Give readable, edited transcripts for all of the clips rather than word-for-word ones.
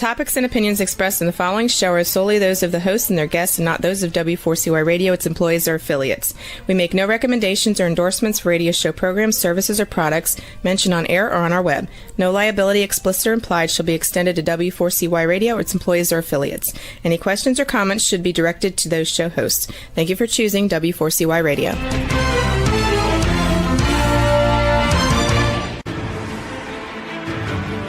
topics and opinions expressed in the following show are solely those of the hosts and their guests and not those of W4CY Radio, its employees, or affiliates. We make no recommendations or endorsements for radio show programs, services, or products mentioned on air or on our web. No liability, explicit or implied, shall be extended to W4CY Radio, its employees, or affiliates. Any questions or comments should be directed to those show hosts. Thank you for choosing W4CY Radio.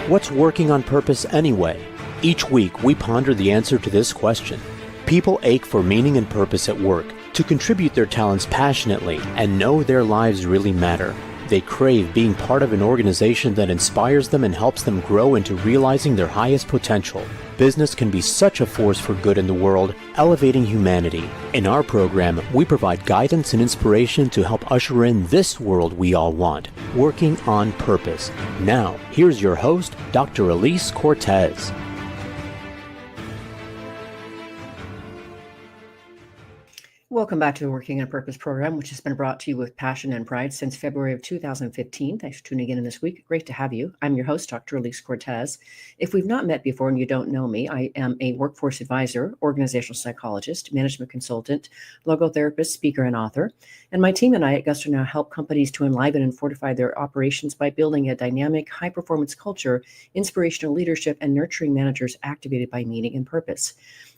What's working on purpose anyway? Each week, we ponder the answer to this question. People ache for meaning and purpose at work, to contribute their talents passionately and know their lives really matter. They crave being part of an organization that inspires them and helps them grow into realizing their highest potential. Business can be such a force for good in the world, elevating humanity. In our program, we provide guidance and inspiration to help usher in this world we all want, working on purpose. Now, here's your host, Dr. Elise Cortez. Welcome back to the Working on Purpose program, which has been brought to you with passion and pride since February of 2015. Thanks for tuning in this week. Great to have you. I'm your host, Dr. Elise Cortez. If we've not met before and you don't know me, I am a workforce advisor, organizational psychologist, management consultant, logotherapist, speaker, and author. And my team and I at Gusto now help companies to enliven and fortify their operations by building a dynamic, high-performance culture, inspirational leadership, and nurturing managers activated by meaning and purpose.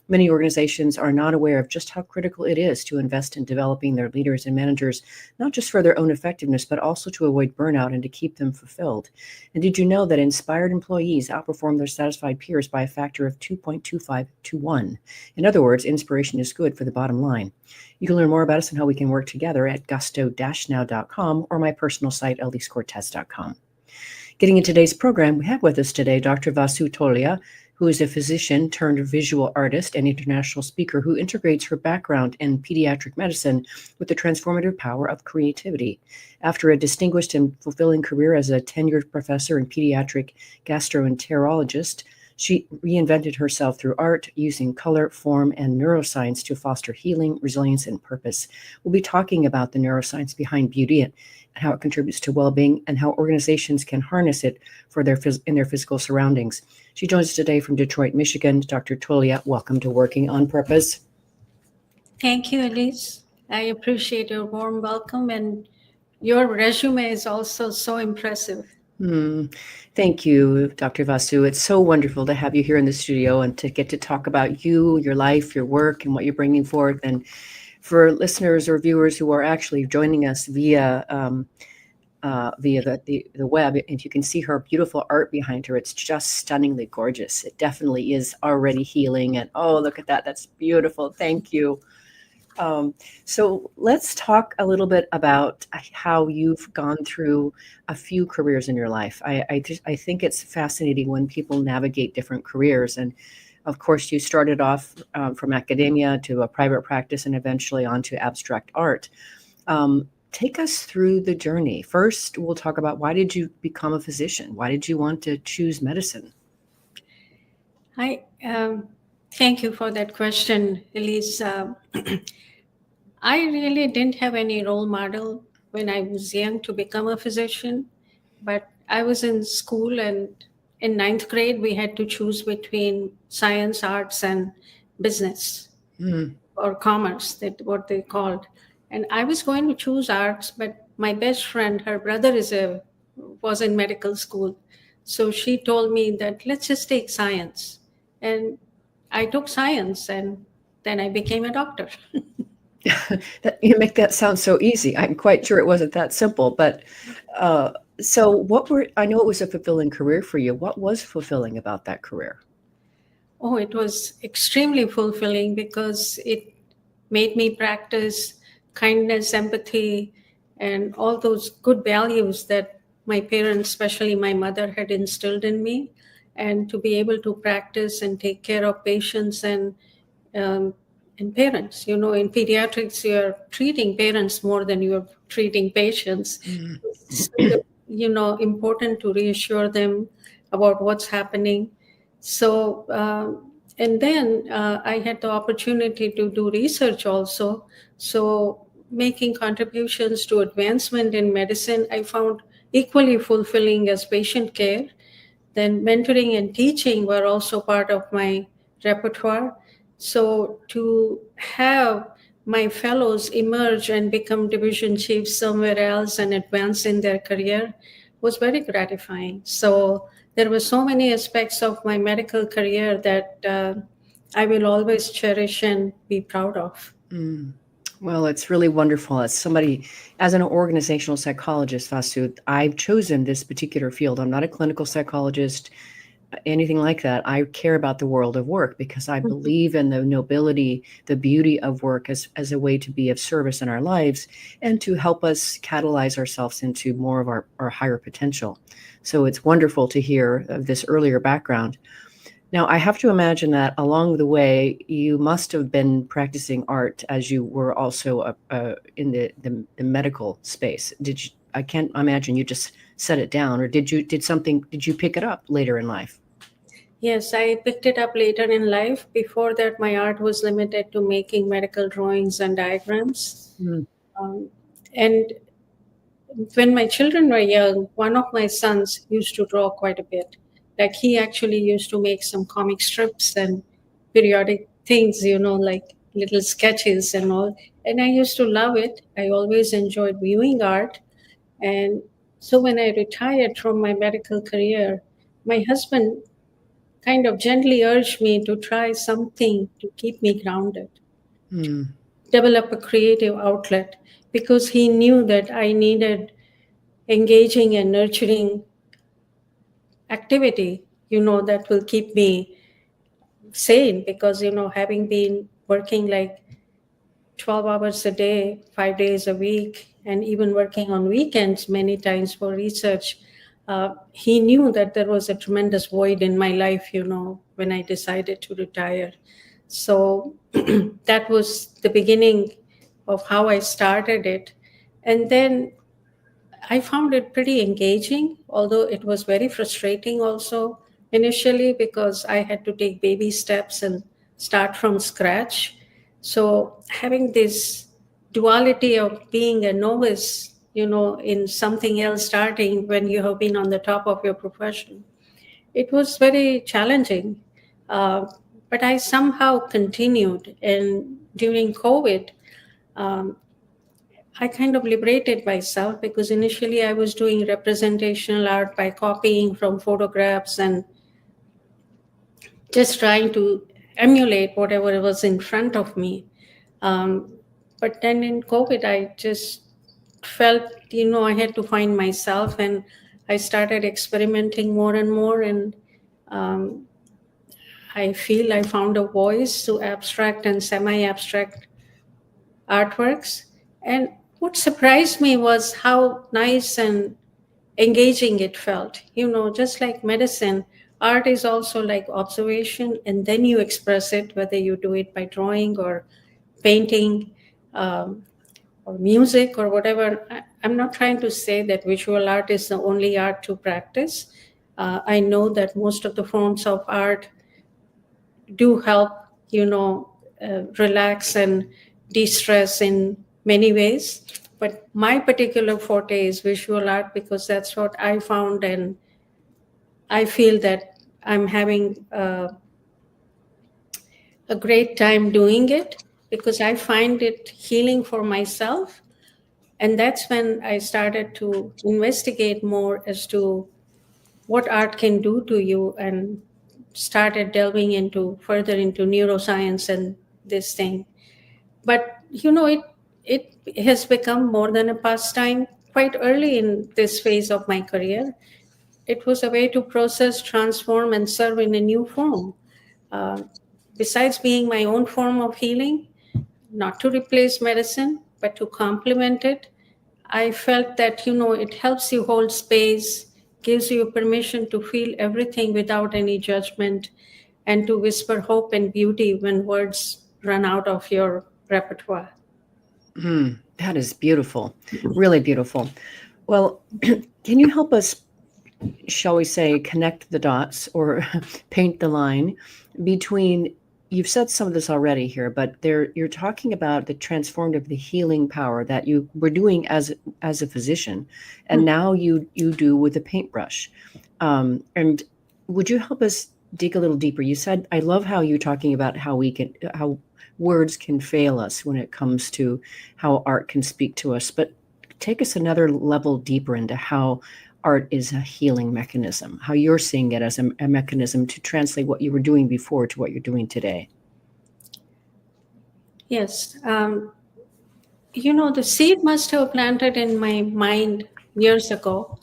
Many organizations are not aware of just how critical it is to invest in developing their leaders and managers, not just for their own effectiveness, but also to avoid burnout and to keep them fulfilled. And did you know that inspired employees outperform their satisfied peers by a factor of 2.25 to 1? In other words, inspiration is good for the bottom line. You can learn more about us and how we can work together at gusto-now.com or my personal site, elisecortez.com. Getting in today's program, we have with us today Dr. Vasu Tolia, who is a physician turned visual artist and international speaker who integrates her background in pediatric medicine with the transformative power of creativity. After a distinguished and fulfilling career as a tenured professor and pediatric gastroenterologist, she reinvented herself through art, using color, form, and neuroscience to foster healing, resilience, and purpose. We'll be talking about the neuroscience behind beauty and how it contributes to well-being and how organizations can harness it for in their physical surroundings. She joins us today from Detroit, Michigan. Dr. Tolia, welcome to Working on Purpose. Thank you, Elise. I appreciate your warm welcome, and your resume is also so impressive. Thank you, Dr. Vasu. It's so wonderful to have you here in the studio and to get to talk about you, your life, your work, and what you're bringing forth. And for listeners or viewers who are actually joining us via the web, if you can see her beautiful art behind her, it's just stunningly gorgeous. It definitely is already healing. And oh, look at that. That's beautiful. Thank you. So let's talk a little bit about how you've gone through a few careers in your life. I think it's fascinating when people navigate different careers. And of course, you started off from academia to a private practice and eventually on to abstract art. Take us through the journey. First, we'll talk about why did you become a physician? Why did you want to choose medicine? Thank you for that question, Elise. I really didn't have any role model when I was young to become a physician, but I was in school, and in 9th grade, we had to choose between science, arts, and business or commerce, that what they called. And I was going to choose arts, but my best friend, her brother was in medical school. So she told me that let's just take science. And I took science, and then I became a doctor. You make that sound so easy. I'm quite sure it wasn't that simple. But so I know it was a fulfilling career for you. What was fulfilling about that career? Oh, it was extremely fulfilling because it made me practice kindness, empathy, and all those good values that my parents, especially my mother, had instilled in me. And to be able to practice and take care of patients and parents. In pediatrics, you're treating parents more than you're treating patients. It's, important to reassure them about what's happening. So, and then I had the opportunity to do research also. So making contributions to advancement in medicine, I found equally fulfilling as patient care. Then mentoring and teaching were also part of my repertoire. So to have my fellows emerge and become division chiefs somewhere else and advance in their career was very gratifying. So there were so many aspects of my medical career that I will always cherish and be proud of. Well, it's really wonderful. As somebody, as an organizational psychologist, Vasu, I've chosen this particular field. I'm not a clinical psychologist, anything like that. I care about the world of work because I believe in the nobility, the beauty of work as a way to be of service in our lives and to help us catalyze ourselves into more of our higher potential. So it's wonderful to hear of this earlier background. Now, I have to imagine that along the way, you must have been practicing art as you were also in the medical space. Did you? I can't imagine you just set it down, or did you pick it up later in life? Yes, I picked it up later in life. Before that, my art was limited to making medical drawings and diagrams. And when my children were young, one of my sons used to draw quite a bit. Like he actually used to make some comic strips and periodic things, like little sketches and all. And I used to love it. I always enjoyed viewing art. And so when I retired from my medical career, my husband kind of gently urged me to try something to keep me grounded, develop a creative outlet, because he knew that I needed engaging and nurturing activity, that will keep me sane. Because, having been working like 12 hours a day, 5 days a week, and even working on weekends many times for research, he knew that there was a tremendous void in my life, when I decided to retire. So that was the beginning of how I started it. And then I found it pretty engaging, although it was very frustrating also initially because I had to take baby steps and start from scratch. So having this duality of being a novice, in something else starting when you have been on the top of your profession, it was very challenging. But I somehow continued. And during COVID, I kind of liberated myself because initially I was doing representational art by copying from photographs and just trying to emulate whatever was in front of me. But then in COVID, I just felt, I had to find myself, and I started experimenting more and more. And I feel I found a voice to abstract and semi-abstract artworks. And what surprised me was how nice and engaging it felt. Just like medicine, art is also like observation, and then you express it, whether you do it by drawing or painting, or music or whatever. I'm not trying to say that visual art is the only art to practice. I know that most of the forms of art do help, relax and de-stress in many ways. But my particular forte is visual art because that's what I found, and I feel that I'm having a great time doing it because I find it healing for myself. And that's when I started to investigate more as to what art can do to you, and started delving further into neuroscience and this thing. But it has become more than a pastime. Quite early in this phase of my career, it was a way to process, transform, and serve in a new form. Besides being my own form of healing, not to replace medicine, but to complement it, I felt that, it helps you hold space, gives you permission to feel everything without any judgment, and to whisper hope and beauty when words run out of your repertoire. That is beautiful, really beautiful. Well, can you help us, shall we say, connect the dots or paint the line between, you've said some of this already here, but you're talking about the transformative, the healing power that you were doing as a physician, and now you do with a paintbrush. And would you help us dig a little deeper? You said, I love how you're talking about how words can fail us when it comes to how art can speak to us, but take us another level deeper into how art is a healing mechanism, how you're seeing it as a mechanism to translate what you were doing before to what you're doing today. Yes. The seed must have planted in my mind years ago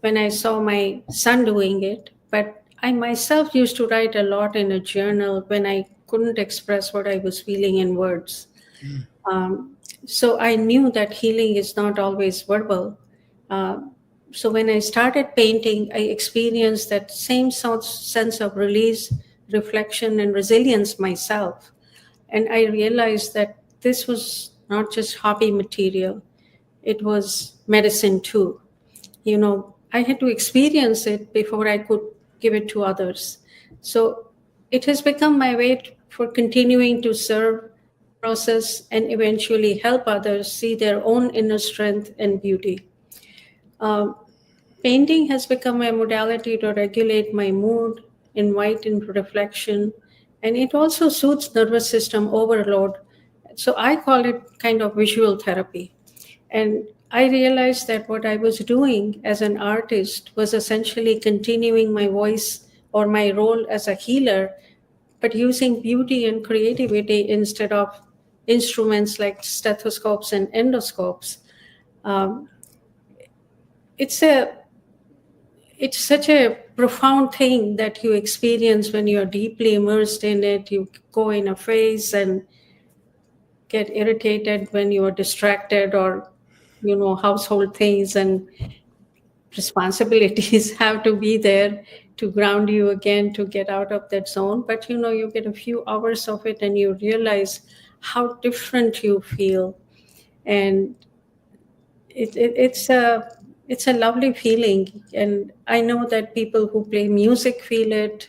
when I saw my son doing it. But I myself used to write a lot in a journal when I couldn't express what I was feeling in words. So I knew that healing is not always verbal. So when I started painting, I experienced that same sense of release, reflection, and resilience myself. And I realized that this was not just hobby material, it was medicine too. I had to experience it before I could give it to others. So it has become my way for continuing to serve, process, and eventually help others see their own inner strength and beauty. Painting has become a modality to regulate my mood, invite into reflection, and it also soothes nervous system overload. So I call it kind of visual therapy. And I realized that what I was doing as an artist was essentially continuing my voice or my role as a healer, but using beauty and creativity instead of instruments like stethoscopes and endoscopes. Um, it's a it's such a profound thing that you experience when you're deeply immersed in it. You go in a phase and get irritated when you are distracted, or household things and responsibilities have to be there to ground you again, to get out of that zone. But you get a few hours of it and you realize how different you feel. And it's a lovely feeling. And I know that people who play music feel it.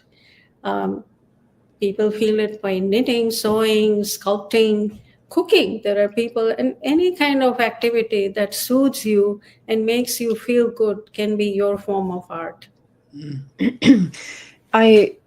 People feel it by knitting, sewing, sculpting, cooking. There are people, and any kind of activity that soothes you and makes you feel good can be your form of art. I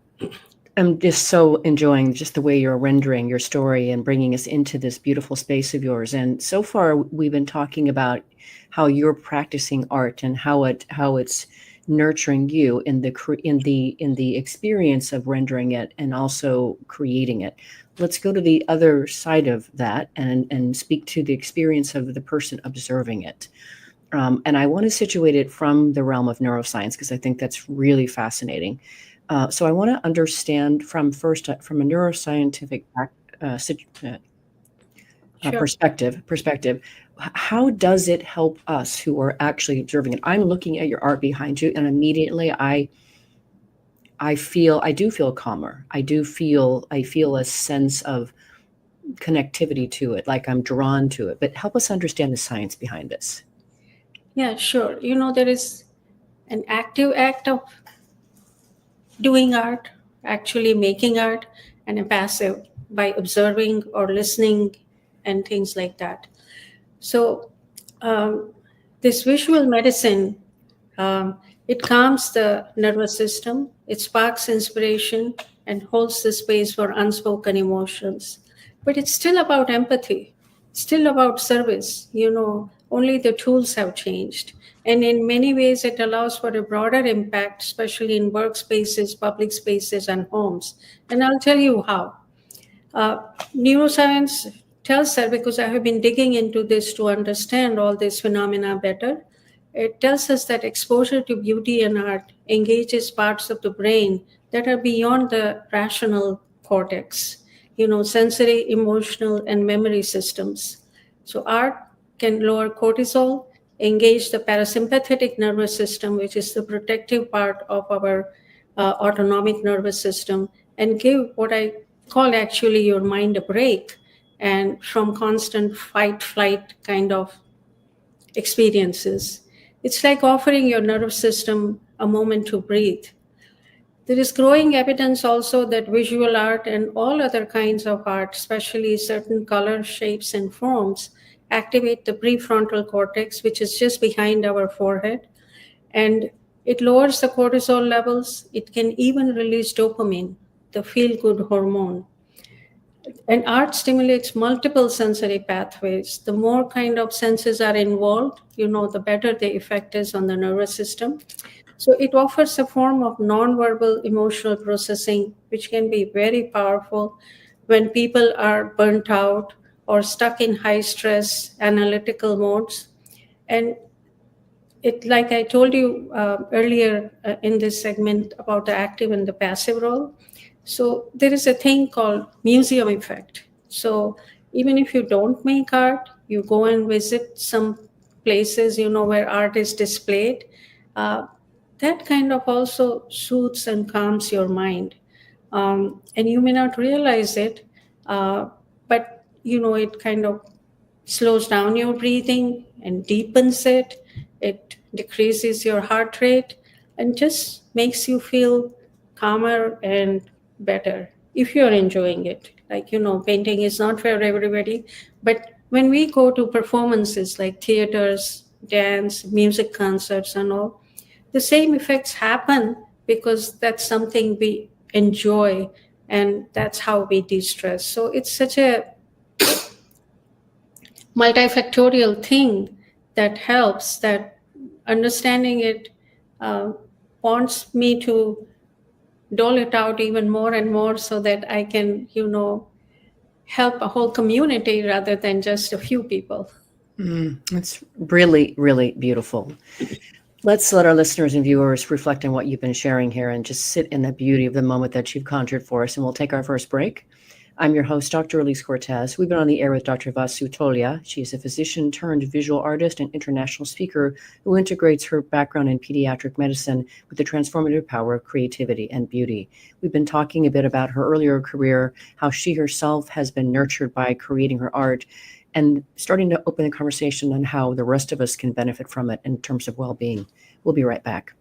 am just so enjoying just the way you're rendering your story and bringing us into this beautiful space of yours. And so far, we've been talking about how you're practicing art and how it's nurturing you in the experience of rendering it and also creating it. Let's go to the other side of that and speak to the experience of the person observing it. And I want to situate it from the realm of neuroscience because I think that's really fascinating. So I want to understand from a neuroscientific Sure. perspective, how does it help us who are actually observing it? I'm looking at your art behind you, and immediately I do feel calmer. I feel a sense of connectivity to it, like I'm drawn to it. But help us understand the science behind this. Yeah, sure. There is an active act of doing art, actually making art, and a passive by observing or listening and things like that. So this visual medicine, it calms the nervous system, it sparks inspiration and holds the space for unspoken emotions. But it's still about empathy, still about service. Only the tools have changed. And in many ways, it allows for a broader impact, especially in workspaces, public spaces, and homes. And I'll tell you how. Neuroscience tells us, because I have been digging into this to understand all these phenomena better, it tells us that exposure to beauty and art engages parts of the brain that are beyond the rational cortex, sensory, emotional, and memory systems. So art can lower cortisol, engage the parasympathetic nervous system, which is the protective part of our autonomic nervous system, and give what I call actually your mind a break and from constant fight flight kind of experiences. It's like offering your nervous system a moment to breathe. There is growing evidence also that visual art and all other kinds of art, especially certain colors, shapes, and forms, activate the prefrontal cortex, which is just behind our forehead. And It lowers the cortisol levels. It can even release dopamine, the feel-good hormone. And art stimulates multiple sensory pathways. The more kind of senses are involved, the better the effect is on the nervous system. So it offers a form of nonverbal emotional processing, which can be very powerful when people are burnt out or stuck in high stress analytical modes. And it, like I told you earlier in this segment about the active and the passive role. So there is a thing called museum effect. So even if you don't make art, you go and visit some places, where art is displayed. Uh, that kind of also soothes and calms your mind. And you may not realize it, but it kind of slows down your breathing and deepens it. It decreases your heart rate and just makes you feel calmer and better if you're enjoying it. Like, painting is not for everybody, but when we go to performances like theaters, dance, music concerts, and all, the same effects happen because that's something we enjoy and that's how we de-stress. So it's such a multifactorial thing that helps, that understanding it wants me to dole it out even more and more so that I can, help a whole community rather than just a few people. It's really, really beautiful. Let's let our listeners and viewers reflect on what you've been sharing here and just sit in the beauty of the moment that you've conjured for us. And we'll take our first break. I'm your host, Dr. Elise Cortez. We've been on the air with Dr. Vasu Tolia. She is a physician turned visual artist and international speaker who integrates her background in pediatric medicine with the transformative power of creativity and beauty. We've been talking a bit about her earlier career, how she herself has been nurtured by creating her art, and starting to open the conversation on how the rest of us can benefit from it in terms of well-being. We'll be right back.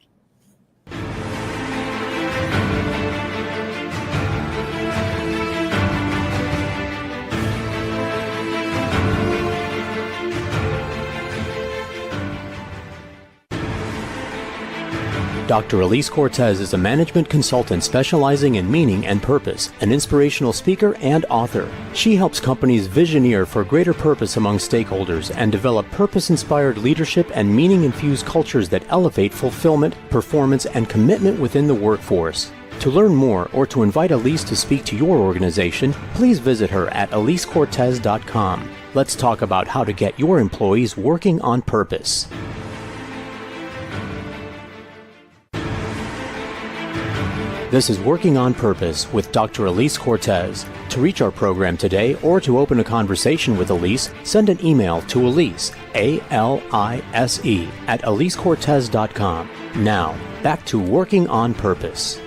Dr. Elise Cortez is a management consultant specializing in meaning and purpose, an inspirational speaker and author. She helps companies visioneer for greater purpose among stakeholders and develop purpose-inspired leadership and meaning-infused cultures that elevate fulfillment, performance, and commitment within the workforce. To learn more or to invite Elise to speak to your organization, please visit her at elisecortez.com. Let's talk about how to get your employees working on purpose. This is Working on Purpose with Dr. Elise Cortez. To reach our program today or to open a conversation with Elise, send an email to Elise, A-L-I-S-E, at elisecortez.com. Now, back to Working on Purpose.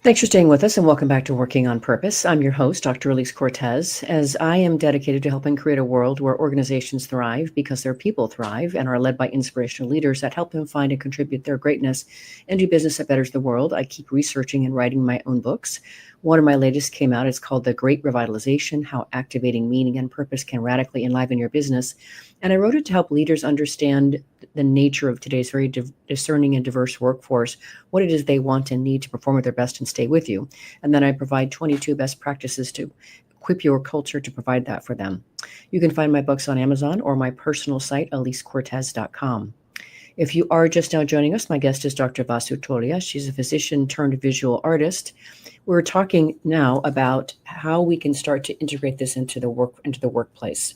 Thanks for staying with us and welcome back to Working on Purpose. I'm your host, Dr. Elise Cortez, as I am dedicated to helping create a world where organizations thrive because their people thrive and are led by inspirational leaders that help them find and contribute their greatness and do business that betters the world. I keep researching and writing my own books. One of my latest came out. It's called The Great Revitalization, How Activating Meaning and Purpose Can Radically Enliven Your Business. And I wrote it to help leaders understand the nature of today's very discerning and diverse workforce, what it is they want and need to perform at their best and stay with you. And then I provide 22 best practices to equip your culture to provide that for them. You can find my books on Amazon or my personal site, elisecortez.com. If you are just now joining us, my guest is Dr. Vasu Tolia. She's a physician turned visual artist. We're talking now about how we can start to integrate this into the workplace.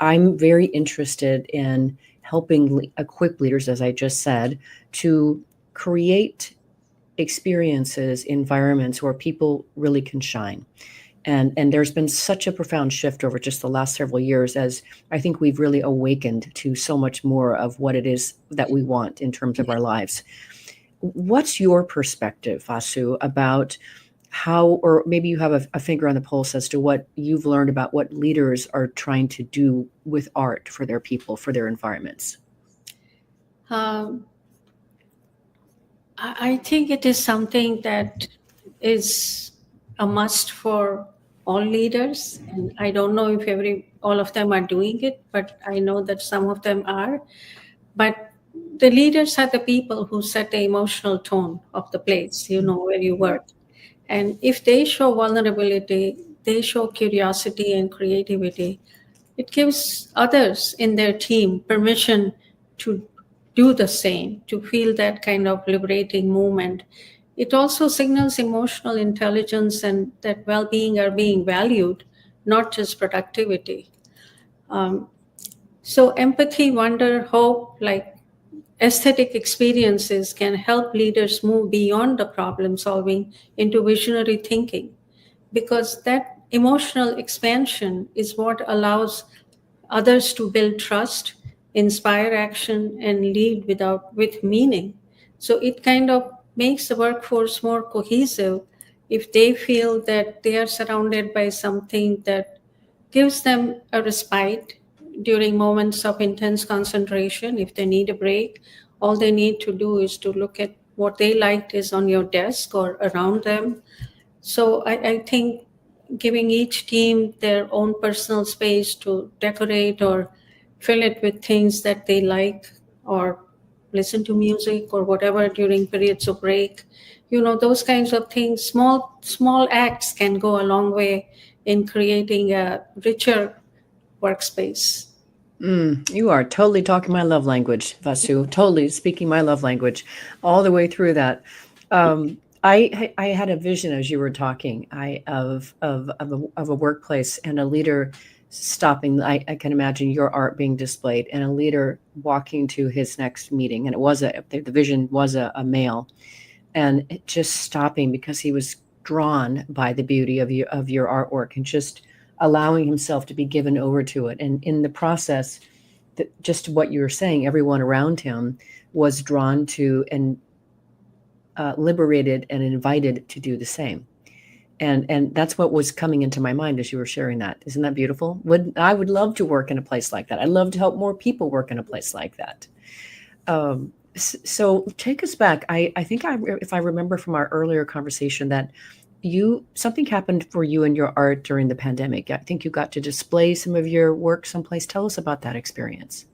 I'm very interested in helping equip leaders, as I just said, to create experiences, environments where people really can shine. And there's been such a profound shift over just the last several years, as I think we've really awakened to so much more of what it is that we want in terms of our lives. What's your perspective, Vasu, about how, or maybe you have a finger on the pulse as to what you've learned about what leaders are trying to do with art for their people, for their environments? I think it is something that is a must for all leaders, and I don't know if all of them are doing it, but I know that some of them are. But the leaders are the people who set the emotional tone of the place, where you work. And if they show vulnerability, they show curiosity and creativity, it gives others in their team permission to do the same, to feel that kind of liberating movement. It also signals emotional intelligence and that well being are being valued, not just productivity. Um, so, empathy, wonder, hope, like aesthetic experiences, can help leaders move beyond the problem solving into visionary thinking, because that emotional expansion is what allows others to build trust, inspire action, and lead with meaning. So it kind of makes the workforce more cohesive if they feel that they are surrounded by something that gives them a respite during moments of intense concentration. If they need a break, all they need to do is to look at what they liked is on your desk or around them. So I think giving each team their own personal space to decorate or fill it with things that they like, or listen to music or whatever during periods of break, those kinds of things, small acts can go a long way in creating a richer workspace. You are totally talking my love language, Vasu. Totally speaking my love language, all the way through that. I had a vision as you were talking. Of a workplace and a leader stopping. I can imagine your art being displayed and a leader walking to his next meeting, and the vision was a male, and it just stopping because he was drawn by the beauty of your artwork and just allowing himself to be given over to it. And in the process, just what you were saying, everyone around him was drawn to and liberated and invited to do the same. And that's what was coming into my mind as you were sharing that. Isn't that beautiful? I would love to work in a place like that. I'd love to help more people work in a place like that. So take us back. I think if I remember from our earlier conversation that something happened for you and your art during the pandemic. I think you got to display some of your work someplace. Tell us about that experience.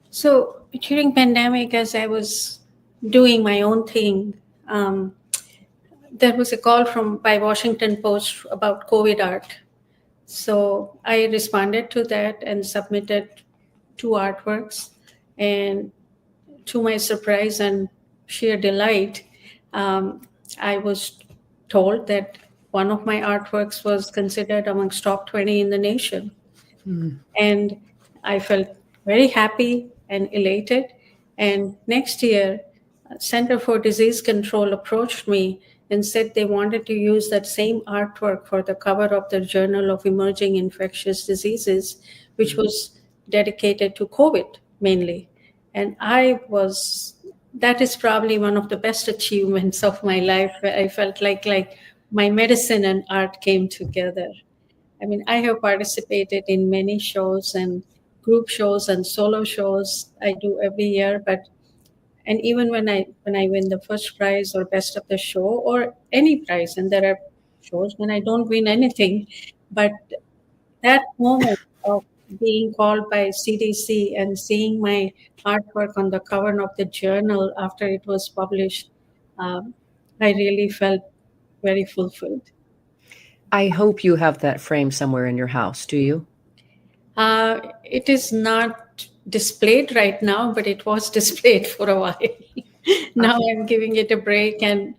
So during pandemic, as I was doing my own thing, there was a call by Washington Post about COVID art. So I responded to that and submitted 2 artworks. And to my surprise and sheer delight, I was told that one of my artworks was considered amongst top 20 in the nation. And I felt very happy and elated. And next year, Center for Disease Control approached me and said they wanted to use that same artwork for the cover of the Journal of Emerging Infectious Diseases, which was dedicated to COVID mainly. And that is probably one of the best achievements of my life. I felt like my medicine and art came together. I mean, I have participated in many shows and group shows and solo shows I do every year, and even when I win the first prize or best of the show or any prize, and there are shows when I don't win anything, but that moment of being called by CDC and seeing my artwork on the cover of the journal after it was published, I really felt very fulfilled. I hope you have that frame somewhere in your house. Do you? It is not displayed right now, but it was displayed for a while. Now I'm giving it a break and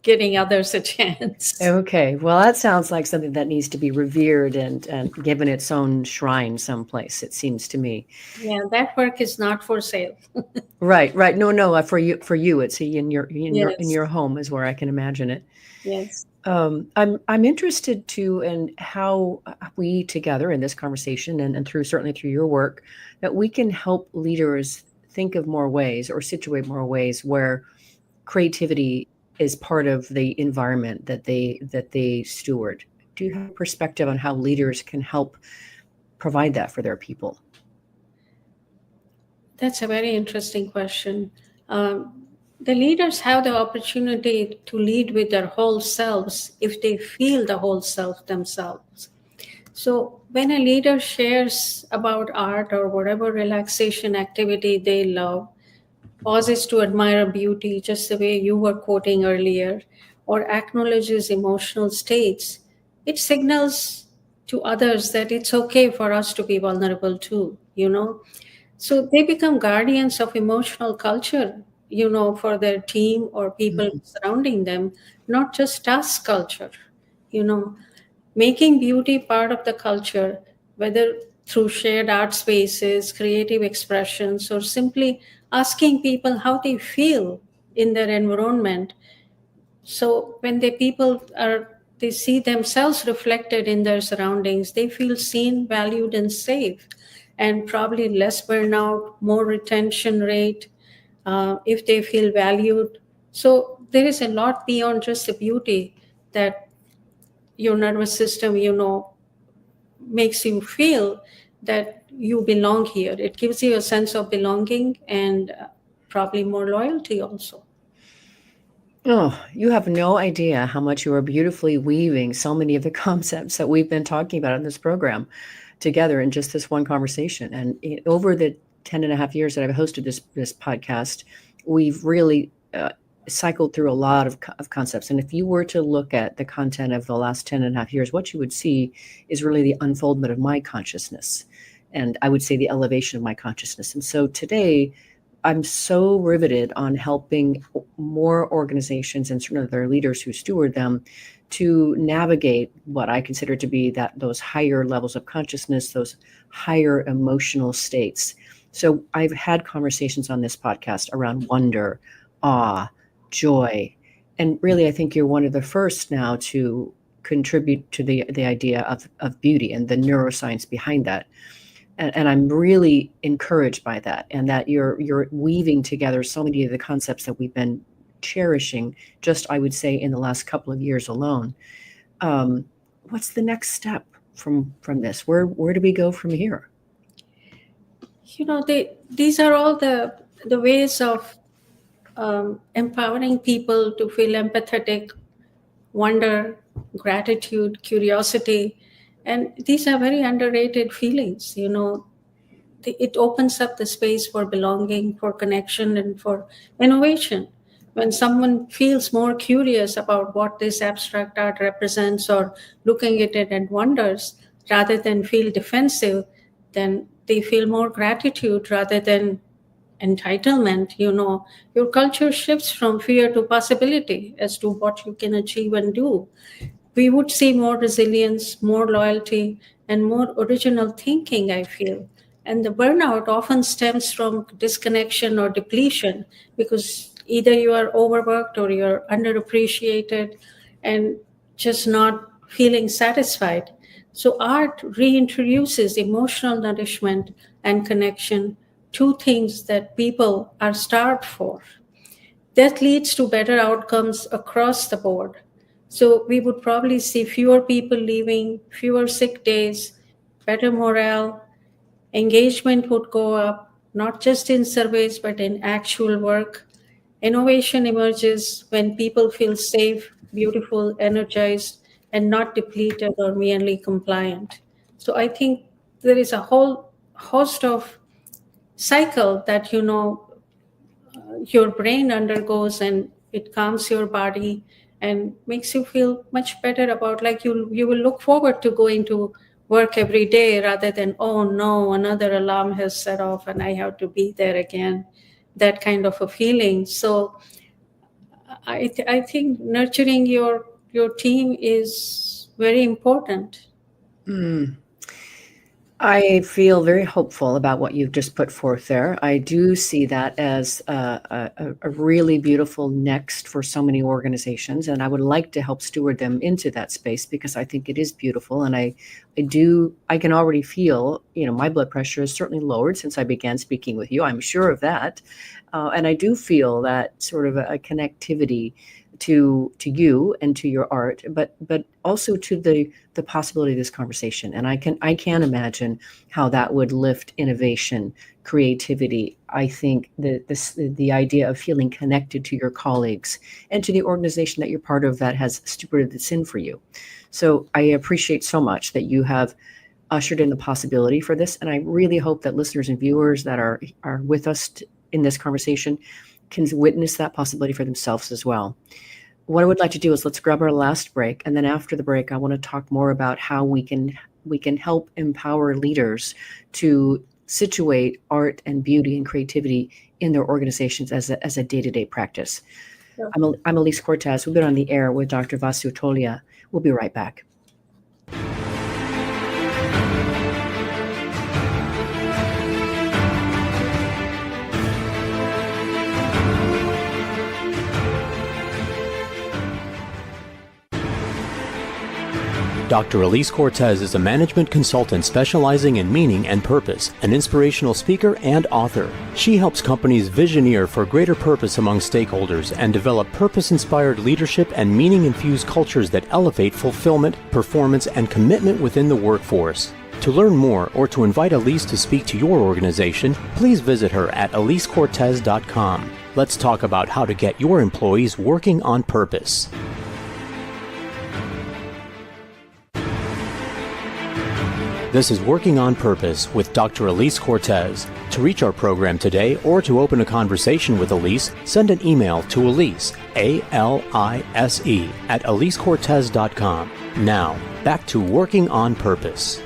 getting others a chance. Okay. Well, that sounds like something that needs to be revered and given its own shrine someplace, it seems to me. Yeah, that work is not for sale. Right. No. For you, it's in your home is where I can imagine it. Yes. I'm interested too in how we together in this conversation and certainly through your work, that we can help leaders think of more ways or situate more ways where creativity is part of the environment that they steward. Do you have a perspective on how leaders can help provide that for their people? That's a very interesting question. the leaders have the opportunity to lead with their whole selves if they feel the whole self themselves. So when a leader shares about art or whatever relaxation activity they love, pauses to admire beauty, just the way you were quoting earlier, or acknowledges emotional states, it signals to others that it's okay for us to be vulnerable too, you know? So they become guardians of emotional culture, for their team or people surrounding them, not just task culture, you know making beauty part of the culture, whether through shared art spaces, creative expressions, or simply asking people how they feel in their environment. So when they see themselves reflected in their surroundings, they feel seen, valued, and safe, and probably less burnout, more retention rate, if they feel valued. So there is a lot beyond just the beauty that your nervous system, makes you feel that you belong here. It gives you a sense of belonging and probably more loyalty also. Oh, you have no idea how much you are beautifully weaving so many of the concepts that we've been talking about in this program together in just this one conversation. And over the 10 and a half years that I've hosted this podcast, we've really cycled through a lot of concepts. And if you were to look at the content of the last 10 and a half years, what you would see is really the unfoldment of my consciousness. And I would say the elevation of my consciousness. And so today, I'm so riveted on helping more organizations and certain of their leaders who steward them to navigate what I consider to be those higher levels of consciousness, those higher emotional states. So I've had conversations on this podcast around wonder, awe, joy, and really I think you're one of the first now to contribute to the idea of beauty and the neuroscience behind that. And I'm really encouraged by that, and that you're weaving together so many of the concepts that we've been cherishing, just I would say in the last couple of years alone. What's the next step from this? Where do we go from here? These are all the ways of empowering people to feel empathetic, wonder, gratitude, curiosity. And these are very underrated feelings. It opens up the space for belonging, for connection, and for innovation. When someone feels more curious about what this abstract art represents or looking at it and wonders rather than feel defensive, then they feel more gratitude rather than entitlement. Your culture shifts from fear to possibility as to what you can achieve and do. We would see more resilience, more loyalty, and more original thinking, I feel. And the burnout often stems from disconnection or depletion because either you are overworked or you're underappreciated and just not feeling satisfied. So, art reintroduces emotional nourishment and connection, two things that people are starved for. That leads to better outcomes across the board. So we would probably see fewer people leaving, fewer sick days, better morale, engagement would go up, not just in surveys, but in actual work. Innovation emerges when people feel safe, beautiful, energized, and not depleted or merely compliant. So I think there is a whole host of cycle that your brain undergoes, and it calms your body and makes you feel much better about, like, you will look forward to going to work every day rather than, oh no, another alarm has set off and I have to be there again, that kind of a feeling. So I think nurturing your team is very important. I feel very hopeful about what you've just put forth there. I do see that as a really beautiful next for so many organizations, and I would like to help steward them into that space because I think it is beautiful. And I can already feel, my blood pressure is certainly lowered since I began speaking with you. I'm sure of that. And I do feel that sort of a connectivity to you and to your art, but also to the possibility of this conversation. And I can imagine how that would lift innovation, creativity. I think that the idea of feeling connected to your colleagues and to the organization that you're part of that has stewarded this in for you. So I appreciate so much that you have ushered in the possibility for this, and I really hope that listeners and viewers that are with us in this conversation can witness that possibility for themselves as well. What I would like to do is let's grab our last break, and then after the break, I want to talk more about how we can help empower leaders to situate art and beauty and creativity in their organizations as a day-to-day practice. Sure. I'm Elise Cortez. We've been on the air with Dr. Vasu Tolia. We'll be right back. Dr. Elise Cortez is a management consultant specializing in meaning and purpose, an inspirational speaker and author. She helps companies visioneer for greater purpose among stakeholders and develop purpose-inspired leadership and meaning-infused cultures that elevate fulfillment, performance, and commitment within the workforce. To learn more or to invite Elise to speak to your organization, please visit her at elisecortez.com. Let's talk about how to get your employees working on purpose. This is Working on Purpose with Dr. Elise Cortez. To reach our program today or to open a conversation with Elise, send an email to Elise, A-L-I-S-E, at elisecortez.com. Now, back to Working on Purpose.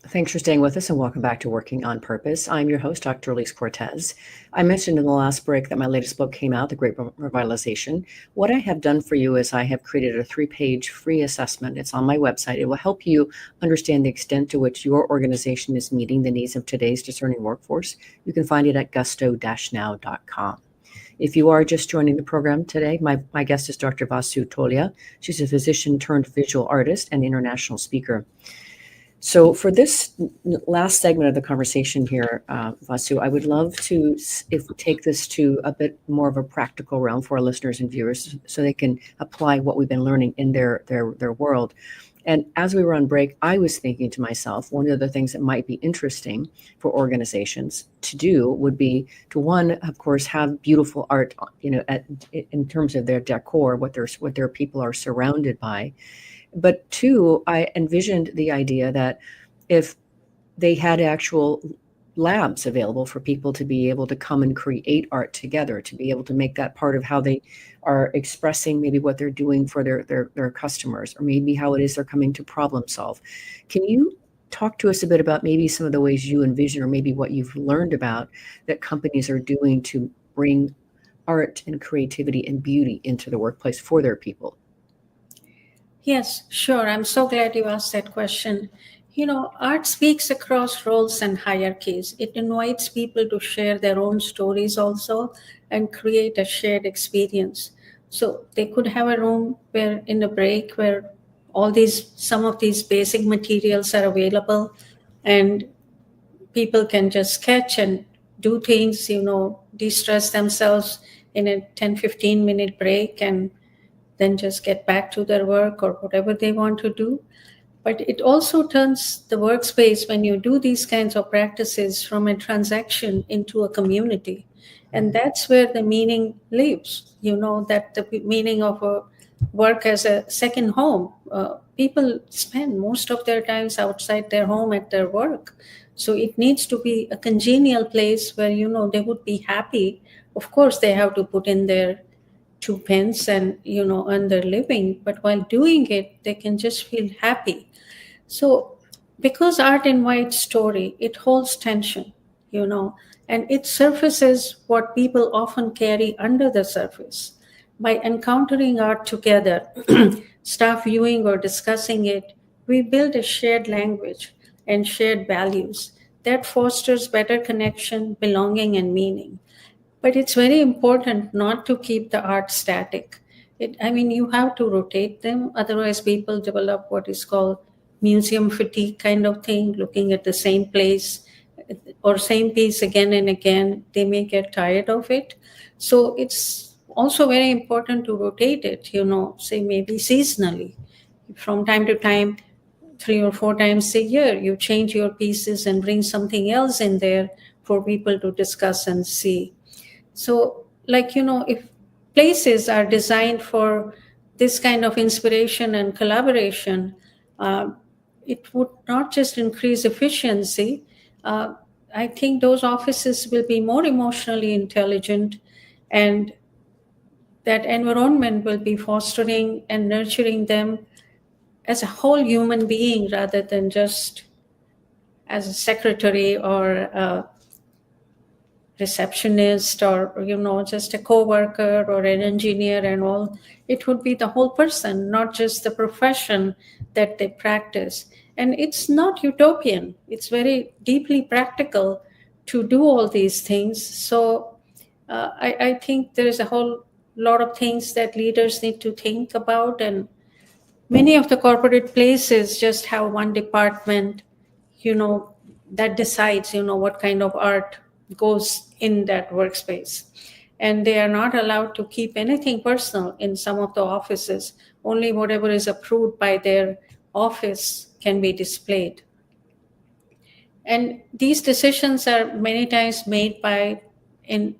Thanks for staying with us and welcome back to Working on Purpose. I'm your host, Dr. Elise Cortez. I mentioned in the last break that my latest book came out, The Great Revitalization. What I have done for you is I have created a 3-page free assessment. It's on my website. It will help you understand the extent to which your organization is meeting the needs of today's discerning workforce. You can find it at gusto-now.com. If you are just joining the program today, my guest is Dr. Vasu Tolia. She's a physician turned visual artist and international speaker. So for this last segment of the conversation here, Vasu, I would love to take this to a bit more of a practical realm for our listeners and viewers so they can apply what we've been learning in their world. And as we were on break, I was thinking to myself, one of the things that might be interesting for organizations to do would be to, one, of course, have beautiful art, in terms of their decor, what their people are surrounded by. But two, I envisioned the idea that if they had actual labs available for people to be able to come and create art together, to be able to make that part of how they are expressing maybe what they're doing for their customers, or maybe how it is they're coming to problem solve. Can you talk to us a bit about maybe some of the ways you envision, or maybe what you've learned about that companies are doing to bring art and creativity and beauty into the workplace for their people? Yes, sure. I'm so glad you asked that question. Art speaks across roles and hierarchies. It invites people to share their own stories also and create a shared experience. So they could have a room where in a break where some of these basic materials are available and people can just sketch and do things, de-stress themselves in a 10-15 minute break and then just get back to their work or whatever they want to do. But it also turns the workspace, when you do these kinds of practices, from a transaction into a community. And that's where the meaning lives, that the meaning of a work as a second home. People spend most of their times outside their home at their work. So it needs to be a congenial place where, they would be happy. Of course, they have to put in their 2 pence and earn their living, but while doing it they can just feel happy. So because art invites story, it holds tension, and it surfaces what people often carry under the surface. By encountering art together, staff viewing or discussing it, we build a shared language and shared values that fosters better connection, belonging, and meaning. But it's very important not to keep the art static. You have to rotate them. Otherwise, people develop what is called museum fatigue kind of thing, looking at the same place or same piece again and again, they may get tired of it. So it's also very important to rotate it, say maybe seasonally. From time to time, 3 or 4 times a year, you change your pieces and bring something else in there for people to discuss and see. So, if places are designed for this kind of inspiration and collaboration, uh, it would not just increase efficiency. Uh, I think those offices will be more emotionally intelligent, and that environment will be fostering and nurturing them as a whole human being rather than just as a secretary or a receptionist or just a co-worker or an engineer and all. It would be the whole person, not just the profession that they practice. And it's not utopian, it's very deeply practical to do all these things. So I think there is a whole lot of things that leaders need to think about. And many of the corporate places just have one department, you know that decides what kind of art goes in that workspace, and they are not allowed to keep anything personal in some of the offices. Only whatever is approved by their office can be displayed. And these decisions are many times made by in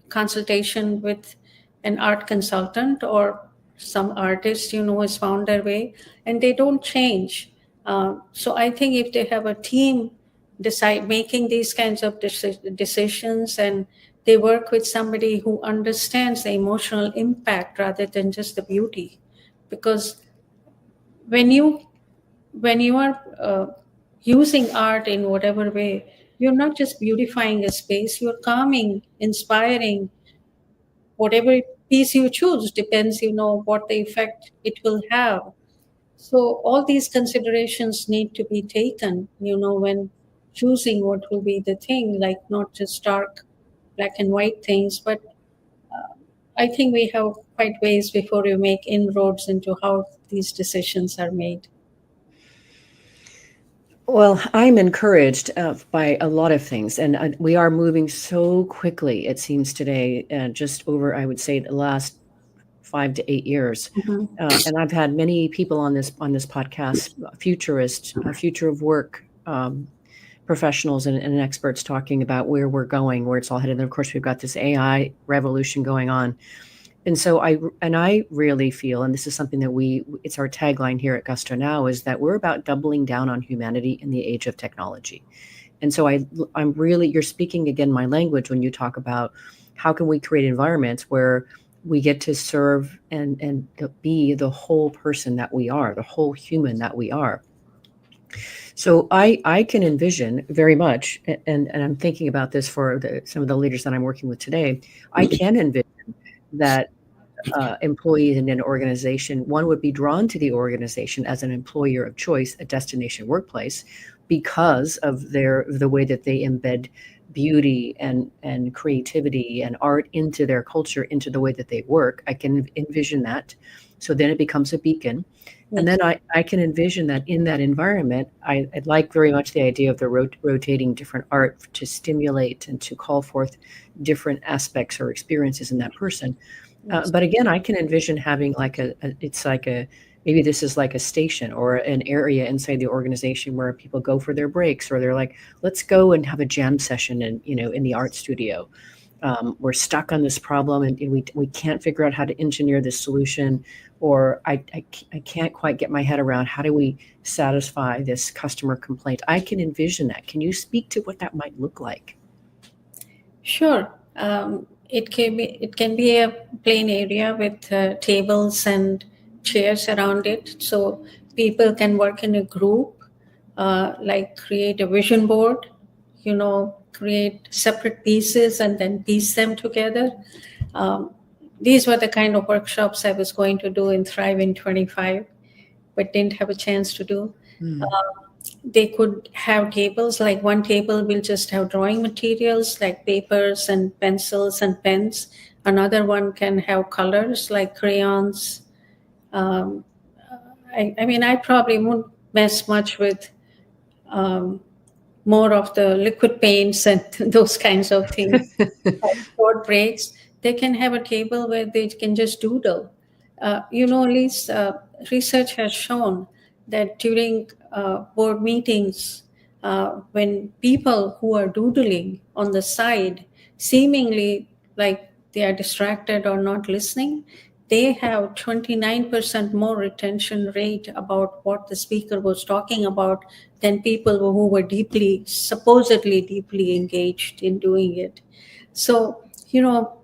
consultation with an art consultant or some artist has found their way, and they don't change. So I think if they have a team decide making these kinds of decisions, and they work with somebody who understands the emotional impact rather than just the beauty. Because when you are using art in whatever way, you're not just beautifying a space, you're calming, inspiring. Whatever piece you choose depends, what the effect it will have. So all these considerations need to be taken, when choosing what will be the thing, like not just dark black and white things. But I think we have quite ways before you make inroads into how these decisions are made. Well, I'm encouraged by a lot of things, and we are moving so quickly, it seems today, just over, I would say, the last 5 to 8 years. Mhm. And I've had many people on this podcast, futurists, future of work professionals and experts talking about where we're going, where it's all headed. And of course, we've got this AI revolution going on. And so I really feel, and this is something that it's our tagline here at Gusto Now, is that we're about doubling down on humanity in the age of technology. And so I'm really, you're speaking again my language when you talk about how can we create environments where we get to serve and be the whole person that we are, the whole human that we are. So I can envision very much, and I'm thinking about this for some of the leaders that I'm working with today. I can envision that employees in an organization, one would be drawn to the organization as an employer of choice, a destination workplace, because of the way that they embed beauty and creativity and art into their culture, into the way that they work. I can envision that. So then it becomes a beacon. And then I can envision that in that environment, I like very much the idea of the rotating different art to stimulate and to call forth different aspects or experiences in that person. But again, I can envision having maybe this is like a station or an area inside the organization where people go for their breaks, or they're like, let's go and have a jam session in the art studio. We're stuck on this problem and we can't figure out how to engineer this solution, or I can't quite get my head around how do we satisfy this customer complaint. I can envision that. Can you speak to what that might look like? Sure. It can be a plain area with tables and chairs around it, so people can work in a group, like create a vision board, create separate pieces and then piece them together. These were the kind of workshops I was going to do in Thrive in 25, but didn't have a chance to do. They could have tables, like one table will just have drawing materials like papers and pencils and pens. Another one can have colors like crayons. I mean, I probably won't mess much with more of the liquid paints and those kinds of things, short breaks, they can have a table where they can just doodle. At least research has shown that during board meetings, when people who are doodling on the side, seemingly like they are distracted or not listening, they have 29% more retention rate about what the speaker was talking about than people who were supposedly deeply engaged in doing it. So,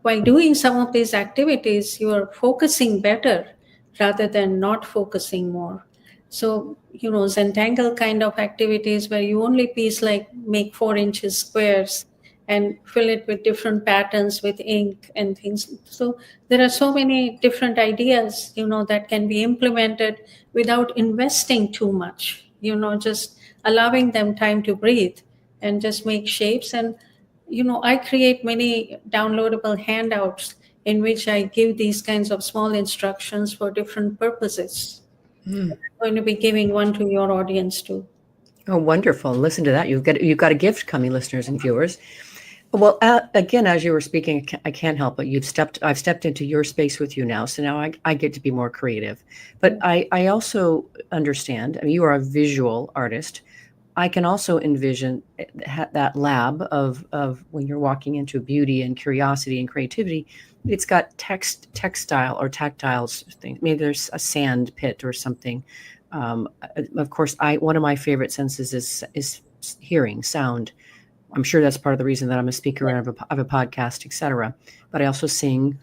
while doing some of these activities, you are focusing better rather than not focusing more. So, Zentangle kind of activities where you only make 4 inches squares and fill it with different patterns with ink and things. So there are so many different ideas, that can be implemented without investing too much, just allowing them time to breathe and just make shapes. And, I create many downloadable handouts in which I give these kinds of small instructions for different purposes. I'm going to be giving one to your audience too. Oh, wonderful. Listen to that. You've got a gift coming, listeners and viewers. Well, again, as you were speaking, I can't help but I've stepped into your space with you now. So now I get to be more creative. But I also understand, I mean, you are a visual artist. I can also envision that lab of when you're walking into beauty and curiosity and creativity. It's got textile or tactile things. Maybe there's a sand pit or something. Of course, one of my favorite senses is hearing, sound. I'm sure that's part of the reason that I'm a speaker of a podcast, etc. But I also sing.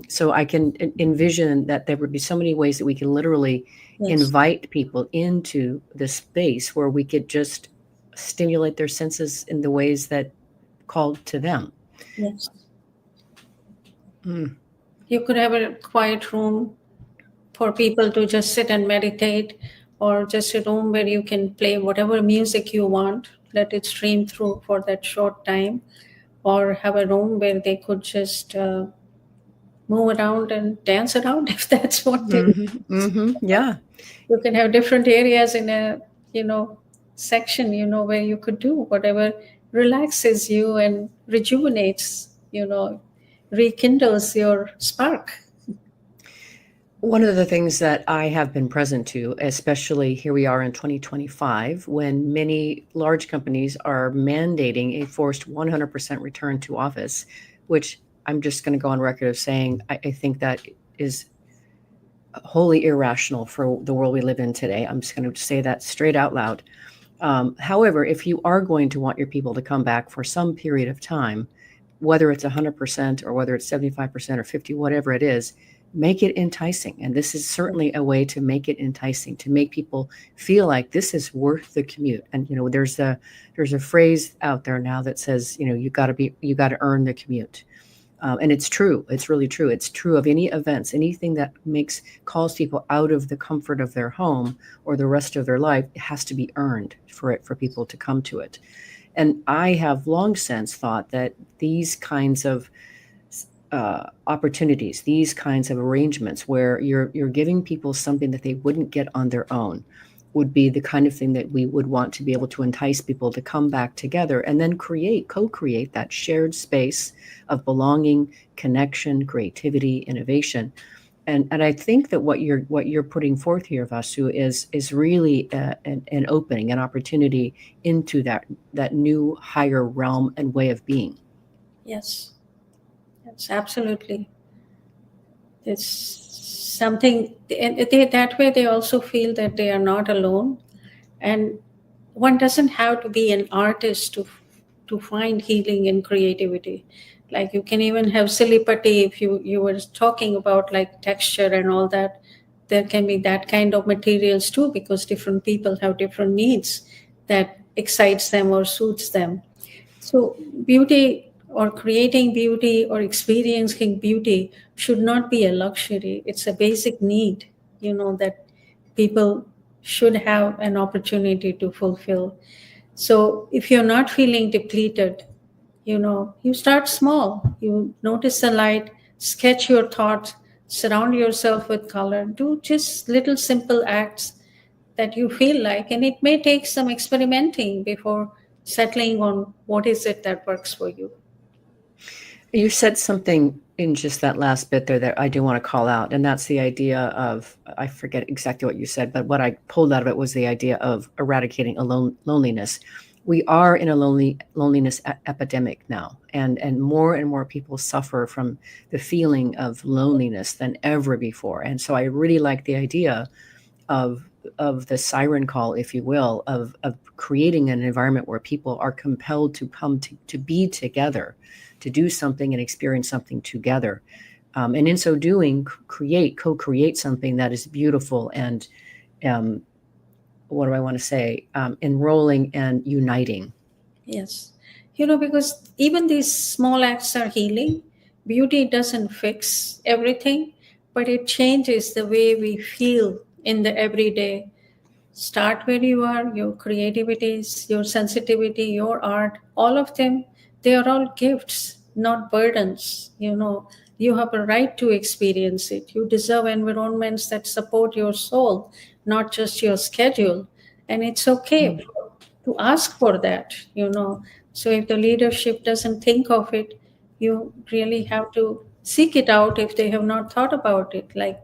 So I can envision that there would be so many ways that we can literally invite people into this space where we could just stimulate their senses in the ways that called to them. Yes. You could have a quiet room for people to just sit and meditate, or just a room where you can play whatever music you want, let it stream through for that short time, or have a room where they could just move around and dance around if that's what they Yeah. You can have different areas in a section where you could do whatever relaxes you and rejuvenates, rekindles your spark. One of the things that I have been present to, especially here we are in 2025, when many large companies are mandating a forced 100% return to office, which I'm just going to go on record of saying I think that is wholly irrational for the world we live in today. I'm just going to say that straight out loud. However, if you are going to want your people to come back for some period of time, whether it's 100% or whether it's 75% or 50, whatever it is, make it enticing. And this is certainly a way to make it enticing, to make people feel like this is worth the commute. And, there's a phrase out there now that says, you got to earn the commute. And it's true. It's really true. It's true of any events, anything that calls people out of the comfort of their home or the rest of their life. It has to be earned for people to come to it. And I have long since thought that these kinds of opportunities, these kinds of arrangements where you're giving people something that they wouldn't get on their own, would be the kind of thing that we would want to be able to entice people to come back together and then co-create that shared space of belonging, connection, creativity, innovation. And I think that what you're putting forth here, Vasu, is really an opening, an opportunity into that new higher realm and way of being. Yes, absolutely. It's something, and that way they also feel that they are not alone. And one doesn't have to be an artist to find healing and creativity. Like you can even have silly putty if you were talking about like texture and all that. There can be that kind of materials too, because different people have different needs that excites them or suits them. So beauty or creating beauty or experiencing beauty should not be a luxury. It's a basic need, that people should have an opportunity to fulfill. So if you're not feeling depleted, you start small. You notice the light, sketch your thoughts, surround yourself with color, do just little simple acts that you feel like, and it may take some experimenting before settling on what is it that works for you. You said something in just that last bit there that I do want to call out, and that's the idea of, I forget exactly what you said, but what I pulled out of it was the idea of eradicating loneliness. We are in a loneliness epidemic now, and more people suffer from the feeling of loneliness than ever before. And so I really like the idea of the siren call, if you will, of creating an environment where people are compelled to come to be together, to do something and experience something together. And in so doing, co-create something that is beautiful and, what do I want to say, enrolling and uniting. Yes. Because even these small acts are healing. Beauty doesn't fix everything, but it changes the way we feel in the everyday. Start where you are, your creativities, your sensitivity, your art, all of them, they are all gifts, not burdens. You have a right to experience it. You deserve environments that support your soul, not just your schedule. And it's okay to ask for that. So if the leadership doesn't think of it, you really have to seek it out if they have not thought about it. Like,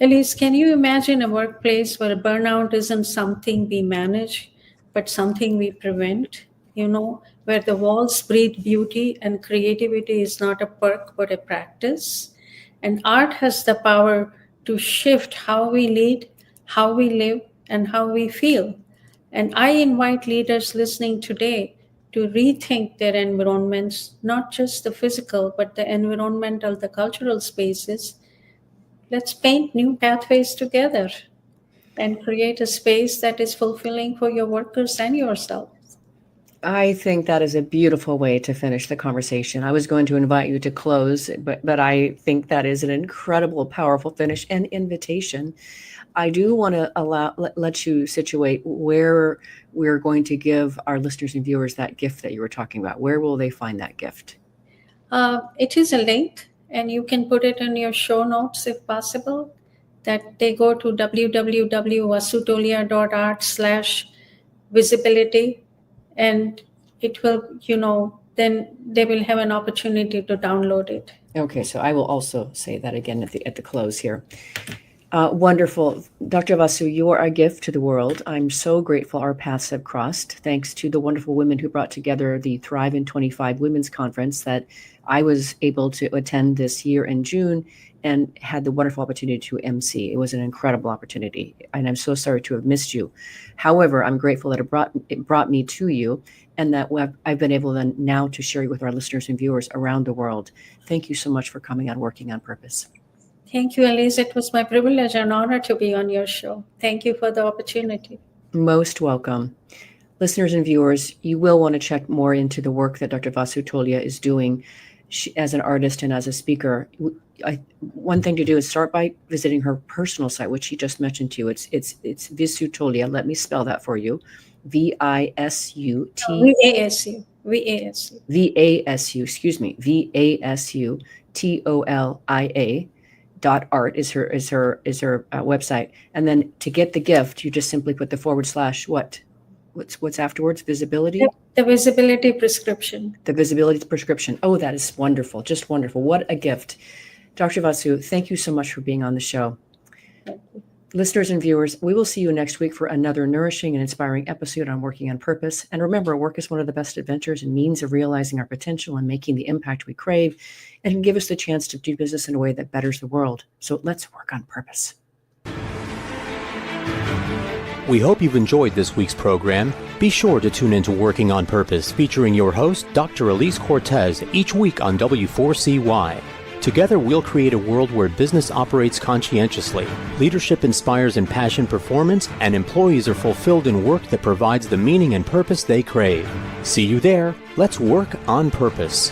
Elise, can you imagine a workplace where burnout isn't something we manage, but something we prevent? Where the walls breathe beauty and creativity is not a perk, but a practice. And art has the power to shift how we lead, how we live, and how we feel. And I invite leaders listening today to rethink their environments, not just the physical, but the environmental, the cultural spaces. Let's paint new pathways together and create a space that is fulfilling for your workers and yourself. I think that is a beautiful way to finish the conversation. I was going to invite you to close, but I think that is an incredible, powerful finish and invitation. I do want to let you situate where we're going to give our listeners and viewers that gift that you were talking about. Where will they find that gift? It is a link, and you can put it in your show notes if possible, that they go to www.vasutolia.art/visibility, and it will, then they will have an opportunity to download it. Okay, so I will also say that again at the close here. Wonderful. Dr. Vasu, you are a gift to the world. I'm so grateful our paths have crossed, thanks to the wonderful women who brought together the Thrive in 25 Women's Conference that I was able to attend this year in June and had the wonderful opportunity to MC. It was an incredible opportunity, and I'm so sorry to have missed you. However, I'm grateful that it brought me to you, and that I've been able then now to share with our listeners and viewers around the world. Thank you so much for coming on Working on Purpose. Thank you, Elise. It was my privilege and honor to be on your show. Thank you for the opportunity. Most welcome. Listeners and viewers, you will want to check more into the work that Dr. Vasu Tolia is doing as an artist and as a speaker. One thing to do is start by visiting her personal site, which she just mentioned to you. It's Vasu Tolia. Let me spell that for you. VASU. VASUTOLIA.art is her website. And then to get the gift, you just simply put the / what's afterwards? Visibility? The visibility prescription. The visibility prescription. Oh, that is wonderful. Just wonderful. What a gift. Dr. Vasu, thank you so much for being on the show. Listeners and viewers, we will see you next week for another nourishing and inspiring episode on Working on Purpose. And remember, work is one of the best adventures and means of realizing our potential and making the impact we crave, and can give us the chance to do business in a way that betters the world. So let's work on purpose. We hope you've enjoyed this week's program. Be sure to tune into Working on Purpose, featuring your host, Dr. Elise Cortez, each week on W4CY. Together, we'll create a world where business operates conscientiously, leadership inspires impassioned performance, and employees are fulfilled in work that provides the meaning and purpose they crave. See you there. Let's work on purpose.